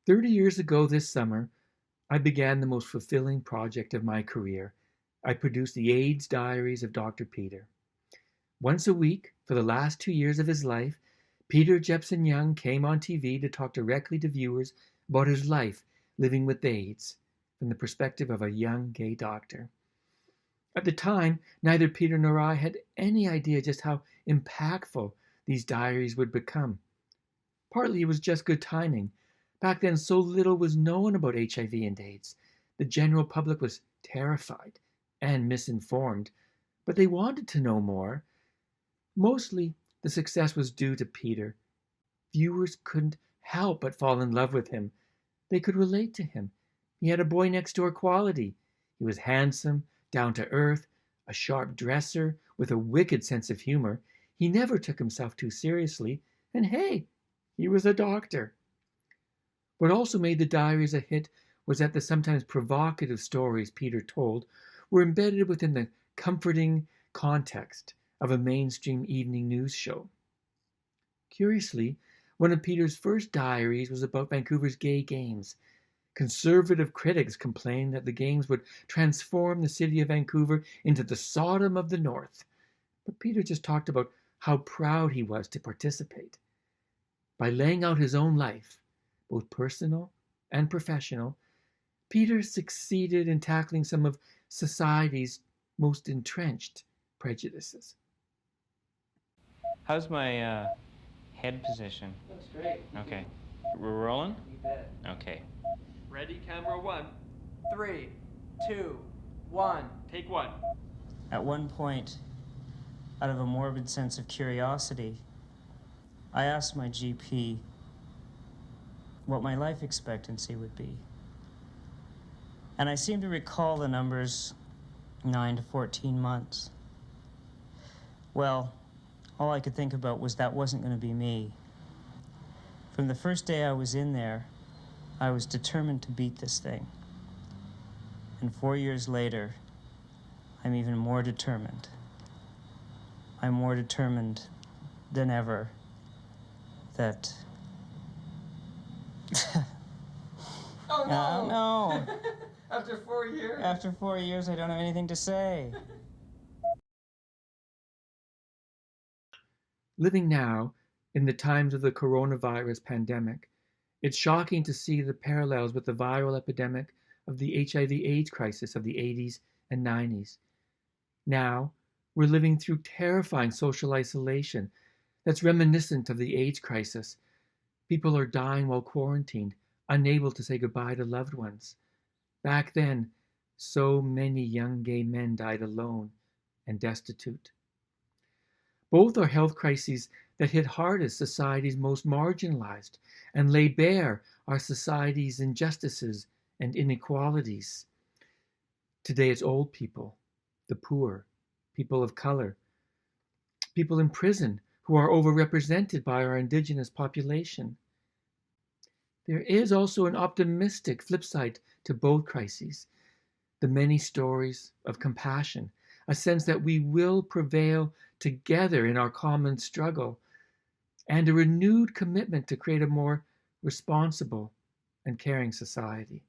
30 years ago this summer, I began the most fulfilling project of my career. I produced the AIDS Diaries of Dr. Peter. Once a week, for the last 2 years of his life, Peter Jepson Young came on TV to talk directly to viewers about his life living with AIDS from the perspective of a young gay doctor. At the time, neither Peter nor I had any idea just how impactful these diaries would become. Partly it was just good timing. Back then, so little was known about HIV and AIDS. The general public was terrified and misinformed, but they wanted to know more. Mostly, the success was due to Peter. Viewers couldn't help but fall in love with him. They could relate to him. He had a boy next door quality. He was handsome, down to earth, a sharp dresser with a wicked sense of humor. He never took himself too seriously, and hey, he was a doctor. What also made the diaries a hit was that the sometimes provocative stories Peter told were embedded within the comforting context of a mainstream evening news show. Curiously, one of Peter's first diaries was about Vancouver's gay games. Conservative critics complained that the games would transform the city of Vancouver into the Sodom of the North. But Peter just talked about how proud he was to participate. By laying out his own life, both personal and professional, Peter succeeded in tackling some of society's most entrenched prejudices. How's my head position? Looks great. Okay. We're rolling? You bet. Okay. Ready, camera one. 3, 2, 1. Take one. At one point, out of a morbid sense of curiosity, I asked my GP what my life expectancy would be. And I seem to recall the numbers 9 to 14 months. Well, all I could think about was that wasn't going to be me. From the first day I was in there, I was determined to beat this thing. And 4 years later, I'm even more determined. I'm more determined than ever that... Oh no! No. After 4 years? After 4 years, I don't have anything to say. Living now, in the times of the coronavirus pandemic, it's shocking to see the parallels with the viral epidemic of the HIV/AIDS crisis of the 80s and 90s. Now, we're living through terrifying social isolation that's reminiscent of the AIDS crisis. People are dying while quarantined, unable to say goodbye to loved ones. Back then, so many young gay men died alone and destitute. Both are health crises that hit hardest society's most marginalized and lay bare our society's injustices and inequalities. Today it's old people, the poor, people of color, people in prison who are overrepresented by our Indigenous population. There is also an optimistic flip side to both crises, the many stories of compassion, a sense that we will prevail together in our common struggle, and a renewed commitment to create a more responsible and caring society.